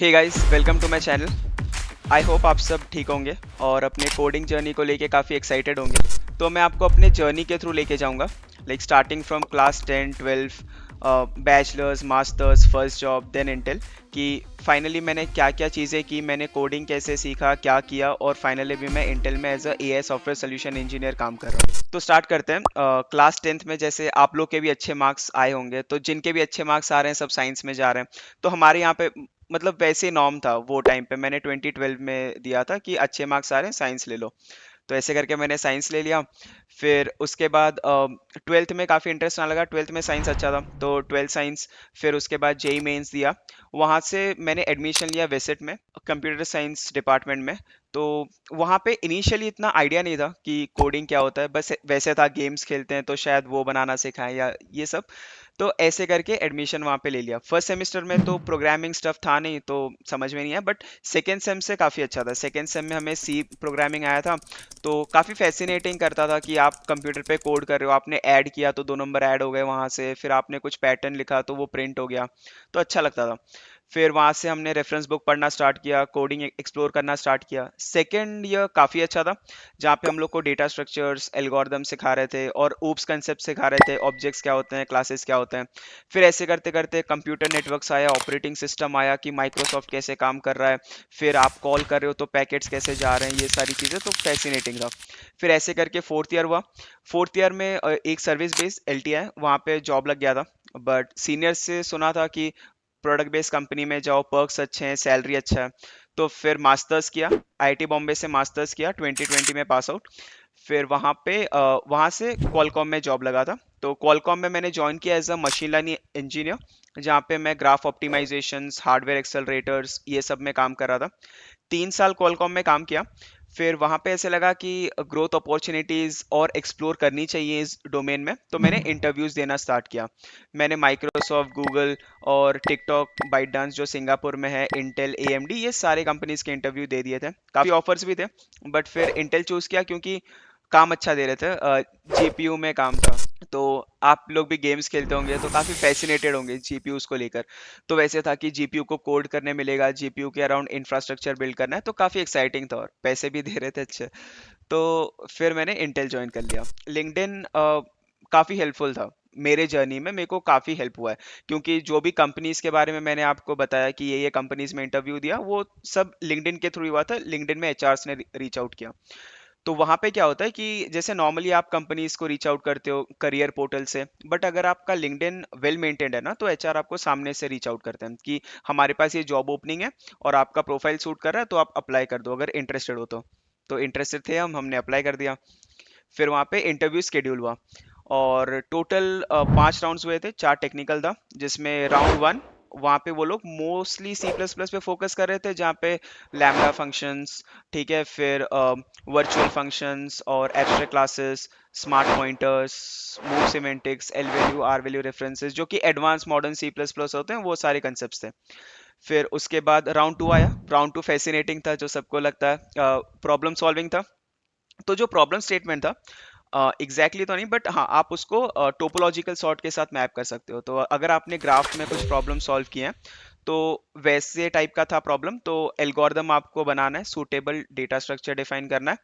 Hey guys, welcome to my channel. I hope आप सब ठीक होंगे और अपने कोडिंग जर्नी को लेके काफ़ी एक्साइटेड होंगे। तो मैं आपको अपने जर्नी के थ्रू लेके जाऊंगा, like starting from class 10 12, bachelors, masters, first job, then Intel, कि फाइनली मैंने क्या क्या चीज़ें की, मैंने कोडिंग कैसे सीखा, क्या किया, और फाइनली भी मैं इंटेल में as a AI software solution engineer काम कर रहा हूँ। तो स्टार्ट करते हैं। क्लास 10th में जैसे आप लोग के भी अच्छे मार्क्स आए होंगे, तो जिनके भी अच्छे मार्क्स आ रहे हैं सब साइंस में जा रहे हैं। तो हमारे यहाँ पे मतलब वैसे नॉर्म था वो टाइम पे, मैंने 2012 में दिया था कि अच्छे मार्क्स आ रहे हैं साइंस ले लो। तो ऐसे करके मैंने साइंस ले लिया। फिर उसके बाद ट्वेल्थ में काफ़ी इंटरेस्ट आने लगा, ट्वेल्थ में साइंस अच्छा था तो ट्वेल्थ साइंस। फिर उसके बाद जेई मेंस दिया। वहाँ से मैंने एडमिशन लिया वेसेट में, कंप्यूटर साइंस डिपार्टमेंट में। तो वहाँ पे इनिशियली इतना आइडिया नहीं था कि कोडिंग क्या होता है, बस वैसे था गेम्स खेलते हैं तो शायद वो बनाना सिखाएं या ये सब। तो ऐसे करके एडमिशन वहाँ पे ले लिया। फर्स्ट सेमेस्टर में तो प्रोग्रामिंग स्टफ था नहीं तो समझ में नहीं आया, बट सेकेंड सेम से काफ़ी अच्छा था। सेकेंड सेम में हमें सी प्रोग्रामिंग आया था। तो काफ़ी फैसिनेटिंग करता था कि आप कंप्यूटर पे कोड कर रहे हो, आपने ऐड किया तो 2 नंबर ऐड हो गए वहाँ से, फिर आपने कुछ पैटर्न लिखा तो वो प्रिंट हो गया। तो अच्छा लगता था। फिर वहाँ से हमने रेफरेंस बुक पढ़ना स्टार्ट किया, कोडिंग एक्सप्लोर करना स्टार्ट किया। सेकेंड ईयर काफ़ी अच्छा था, जहाँ पे हम लोग को डेटा स्ट्रक्चर्स, एल्गोरिदम सिखा रहे थे और ऊप्स कंसेप्ट सिखा रहे थे, ऑब्जेक्ट्स क्या होते हैं, क्लासेस क्या होते हैं। फिर ऐसे करते करते कंप्यूटर नेटवर्क्स आया, ऑपरेटिंग सिस्टम आया कि माइक्रोसॉफ्ट कैसे काम कर रहा है। फिर आप कॉल कर रहे हो तो पैकेट्स कैसे जा रहे हैं, ये सारी चीज़ें तो फैसिनेटिंग था। फिर ऐसे करके फोर्थ ईयर हुआ। फोर्थ ईयर में एक सर्विस बेस्ड एलटीआई वहाँ पे जॉब लग गया था। बट सीनियर से सुना था कि प्रोडक्ट बेस्ड कंपनी में जाओ, पर्क्स अच्छे हैं, सैलरी अच्छा है। तो फिर मास्टर्स किया, आईआईटी बॉम्बे से मास्टर्स किया 2020 में पास आउट। फिर वहाँ से क्वालकॉम में जॉब लगा था। तो क्वालकॉम में मैंने ज्वाइन किया as a machine learning engineer, जहाँ पे मैं ग्राफ ऑप्टिमाइजेशंस, हार्डवेयर एक्सेलरेटर्स, ये सब में काम कर रहा था। 3 साल क्वालकॉम में काम किया। फिर वहाँ पे ऐसे लगा कि ग्रोथ अपॉर्चुनिटीज़ और एक्सप्लोर करनी चाहिए इस डोमेन में, तो मैंने इंटरव्यूज़ देना स्टार्ट किया। मैंने माइक्रोसॉफ्ट, गूगल और टिकटॉक, बाइटडांस जो सिंगापुर में है, इंटेल, एएमडी, ये सारे कंपनीज के इंटरव्यू दे दिए थे। काफ़ी ऑफर्स भी थे, बट फिर इंटेल चूज़ किया क्योंकि काम अच्छा दे रहे थे, जीपीयू में काम था। तो आप लोग भी गेम्स खेलते होंगे तो काफ़ी फैसिनेटेड होंगे जीपीयूज को लेकर। तो वैसे था कि जीपीयू को कोड करने मिलेगा, जीपीयू के अराउंड इंफ्रास्ट्रक्चर बिल्ड करना है, तो काफ़ी एक्साइटिंग था और पैसे भी दे रहे थे अच्छे। तो फिर मैंने इंटेल ज्वाइन कर लिया। लिंक्डइन काफ़ी हेल्पफुल था मेरे जर्नी में, मेरे को काफ़ी हेल्प हुआ है, क्योंकि जो भी कंपनीज के बारे में मैंने आपको बताया कि ये कंपनीज में इंटरव्यू दिया, वो सब लिंक्डइन के थ्रू हुआ था। लिंक्डइन में एचआर्स ने रीच आउट किया। तो वहाँ पे क्या होता है कि जैसे नॉर्मली आप कंपनीज को रीच आउट करते हो करियर पोर्टल से, बट अगर आपका लिंक्डइन वेल मेंटेन्ड है ना, तो एचआर आपको सामने से रीच आउट करते हैं कि हमारे पास ये जॉब ओपनिंग है और आपका प्रोफाइल सूट कर रहा है, तो आप अप्लाई कर दो अगर इंटरेस्टेड हो तो इंटरेस्टेड थे हमने अप्लाई कर दिया। फिर वहाँ पे इंटरव्यू शेड्यूल हुआ और टोटल 5 राउंड्स हुए थे, 4 टेक्निकल था, जिसमें राउंड 1 वहाँ पे वो लोग मोस्टली सी प्लस प्लस पे फोकस कर रहे थे, जहाँ पे लैम्डा फंक्शंस, ठीक है, फिर वर्चुअल फंक्शंस और abstract classes, smart pointers, move semantics, L value, R value references, जो कि advance modern C plus plus होते हैं, वो सारे कंसेप्ट थे। फिर उसके बाद राउंड 2 आया। राउंड 2 फैसिनेटिंग था, जो सबको लगता है, प्रॉब्लम सॉल्विंग था। तो जो प्रॉब्लम स्टेटमेंट था, एग्जैक्टली तो नहीं, बट हाँ आप उसको टोपोलॉजिकल सॉर्ट के साथ मैप कर सकते हो। तो अगर आपने ग्राफ में कुछ प्रॉब्लम सॉल्व किए हैं, तो वैसे टाइप का था प्रॉब्लम। तो एल्गोरिदम आपको बनाना है, सूटेबल डेटा स्ट्रक्चर डिफाइन करना है,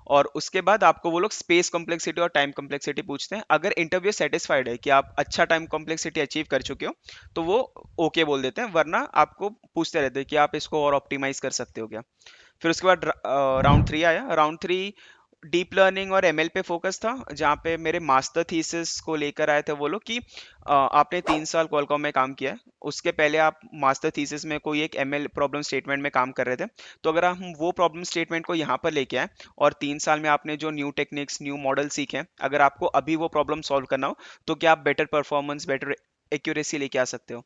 और उसके बाद आपको वो लोग स्पेस कॉम्प्लेक्सिटी और टाइम कॉम्प्लेक्सिटी पूछते हैं। अगर इंटरव्यू सेटिस्फाइड है कि आप अच्छा टाइम कॉम्प्लेक्सिटी अचीव कर चुके हो, तो वो ओके बोल देते हैं, वरना आपको पूछते रहते हैं कि आप इसको और ऑप्टिमाइज कर सकते हो क्या। फिर उसके बाद राउंड 3 आया। राउंड 3 डीप लर्निंग और एमएल पे फोकस था, जहाँ पे मेरे मास्टर थीसिस को लेकर आए थे वो लोग कि आपने 3 साल क्वालकॉम में काम किया है, उसके पहले आप मास्टर थीसिस में कोई एक एमएल प्रॉब्लम स्टेटमेंट में काम कर रहे थे। तो अगर हम वो प्रॉब्लम स्टेटमेंट को यहाँ पर लेके आए और 3 साल में आपने जो न्यू टेक्निक्स, न्यू मॉडल सीखे हैं, अगर आपको अभी वो प्रॉब्लम सॉल्व करना हो, तो क्या आप बेटर परफॉर्मेंस, बेटर एक्यूरेसी लेके आ सकते हो।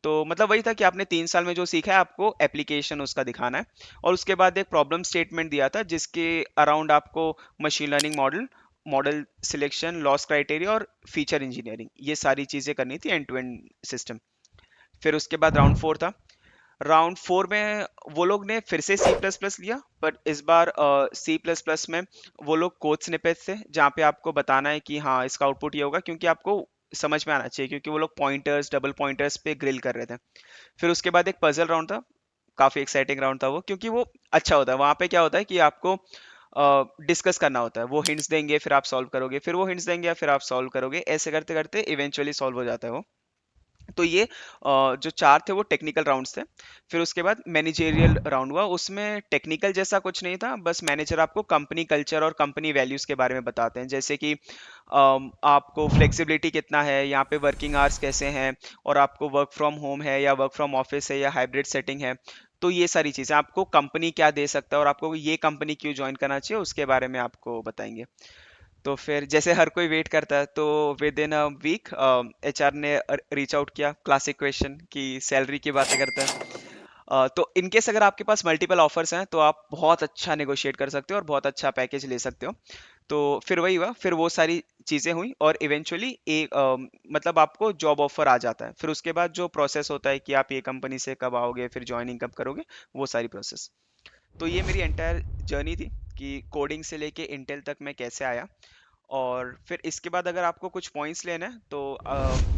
तो मतलब वही था कि आपने 3 साल में जो सीखा है, आपको एप्लीकेशन उसका दिखाना है। और उसके बाद एक प्रॉब्लम स्टेटमेंट दिया था, जिसके अराउंड आपको machine learning model, model selection, loss criteria और फीचर इंजीनियरिंग, ये सारी चीज़ें करनी थी, एंड टू एंड सिस्टम। फिर उसके बाद राउंड 4 था। राउंड 4 में वो लोग ने फिर से सी प्लस प्लस लिया, बट इस बार सी प्लस प्लस में वो लोग कोड स्निपेट्स थे, जहाँ पे आपको बताना है कि हाँ इसका आउटपुट ये होगा, क्योंकि आपको समझ में आना चाहिए, क्योंकि वो लोग पॉइंटर्स, डबल पॉइंटर्स पे ग्रिल कर रहे थे। फिर उसके बाद एक पजल राउंड था, काफ़ी एक्साइटिंग राउंड था वो, क्योंकि वो अच्छा होता है। वहाँ पे क्या होता है कि आपको डिस्कस करना होता है। वो हिंट्स देंगे, फिर आप सॉल्व करोगे, फिर वो हिंट्स देंगे, फिर आप सॉल्व करोगे, ऐसे करते करते इवेंचुअली सॉल्व हो जाता है वो। तो ये जो 4 थे वो टेक्निकल राउंड्स थे। फिर उसके बाद मैनेजेरियल राउंड हुआ, उसमें टेक्निकल जैसा कुछ नहीं था, बस मैनेजर आपको कंपनी कल्चर और कंपनी वैल्यूज़ के बारे में बताते हैं, जैसे कि आपको फ्लेक्सिबिलिटी कितना है, यहाँ पे वर्किंग आवर्स कैसे हैं, और आपको वर्क फ्रॉम होम है या वर्क फ्रॉम ऑफिस है या हाइब्रिड सेटिंग है। तो ये सारी चीज़ें आपको कंपनी क्या दे सकता है और आपको ये कंपनी क्यों ज्वाइन करना चाहिए, उसके बारे में आपको बताएंगे। तो फिर जैसे हर कोई वेट करता है, तो within a week HR ने रीच आउट किया, क्लासिक क्वेश्चन कि सैलरी की बातें करते हैं। तो इनकेस अगर आपके पास मल्टीपल ऑफर्स हैं तो आप बहुत अच्छा नेगोशिएट कर सकते हो और बहुत अच्छा पैकेज ले सकते हो। तो फिर वही हुआ, फिर वो सारी चीज़ें हुई और इवेंचुअली एक मतलब आपको जॉब ऑफर आ जाता है। फिर उसके बाद जो प्रोसेस होता है कि आप ये कंपनी से कब आओगे, फिर ज्वाइनिंग कब करोगे, वो सारी प्रोसेस। तो ये मेरी एंटायर जर्नी थी कि कोडिंग से लेके इंटेल तक मैं कैसे आया। और फिर इसके बाद अगर आपको कुछ पॉइंट्स लेना है तो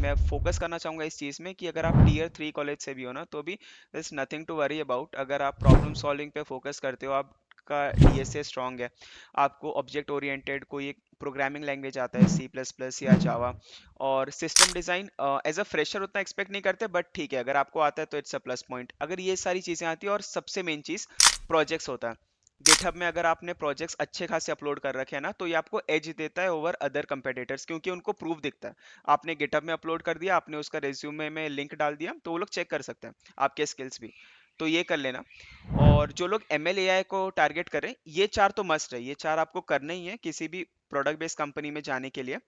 मैं फोकस करना चाहूँगा इस चीज़ में कि अगर आप टीयर 3 कॉलेज से भी हो ना, तो भी there is nothing to worry about. अगर आप प्रॉब्लम सॉल्विंग पे फोकस करते हो, आपका डीएसए स्ट्रांग है, आपको ऑब्जेक्ट ओरिएंटेड कोई एक प्रोग्रामिंग लैंग्वेज आता है, C++ या जावा, और system design as a fresher उतना एक्सपेक्ट नहीं करते, बट ठीक है, अगर आपको आता है तो इट्स अ प्लस पॉइंट। अगर ये सारी चीज़ें आती है, और सबसे मेन चीज़ प्रोजेक्ट्स होता है। गिटहब में अगर आपने प्रोजेक्ट्स अच्छे खासे अपलोड कर रखे हैं ना, तो ये आपको एज देता है ओवर अदर कंपेटिटर्स, क्योंकि उनको प्रूफ दिखता है। आपने गिटहब में अपलोड कर दिया, आपने उसका रेज्यूमे में लिंक डाल दिया, तो वो लोग चेक कर सकते हैं आपके स्किल्स भी। तो ये कर लेना। और जो लोग ML AI को टारगेट करें, ये 4 तो मस्ट है, ये 4 आपको करने ही है किसी भी प्रोडक्ट बेस्ड कंपनी में जाने के लिए।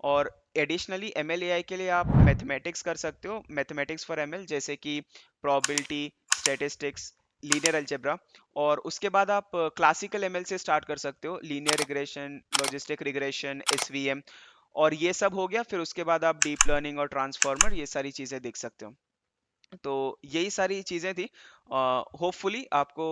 और एडिशनली ML AI के लिए आप मैथमेटिक्स कर सकते हो, मैथमेटिक्स फॉर ML, जैसे कि प्रोबेबिलिटी, स्टैटिस्टिक्स, लीनियर अलजेब्रा। और उसके बाद आप क्लासिकल ML से स्टार्ट कर सकते हो, linear regression, logistic regression, SVM। और ये सब हो गया, फिर उसके बाद आप डीप लर्निंग और ट्रांसफॉर्मर, ये सारी चीज़ें देख सकते हो। तो यही सारी चीज़ें थी। होपफुली आपको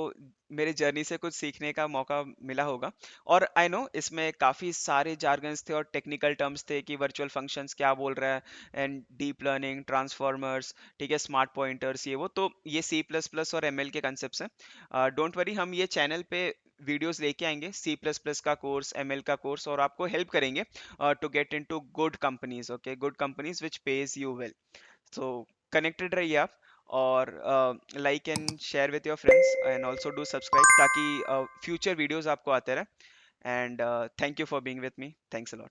मेरे जर्नी से कुछ सीखने का मौका मिला होगा। और आई नो इसमें काफ़ी सारे जार्गन्स थे और टेक्निकल टर्म्स थे कि वर्चुअल फंक्शंस क्या बोल रहा है, एंड डीप लर्निंग, ट्रांसफॉर्मर्स, ठीक है, स्मार्ट पॉइंटर्स, ये वो। तो ये C++ और ML के कंसेप्ट हैं। डोंट वरी, हम ये चैनल पे वीडियोस लेके आएंगे, C++ का कोर्स, ML का कोर्स, और आपको हेल्प करेंगे to get into good companies, okay, good companies which pays you well. So connected रहिए आप, और like and share with your friends, and also do subscribe, ताकि फ्यूचर वीडियोस आपको आते रहे। And thank you for being with me, thanks a lot.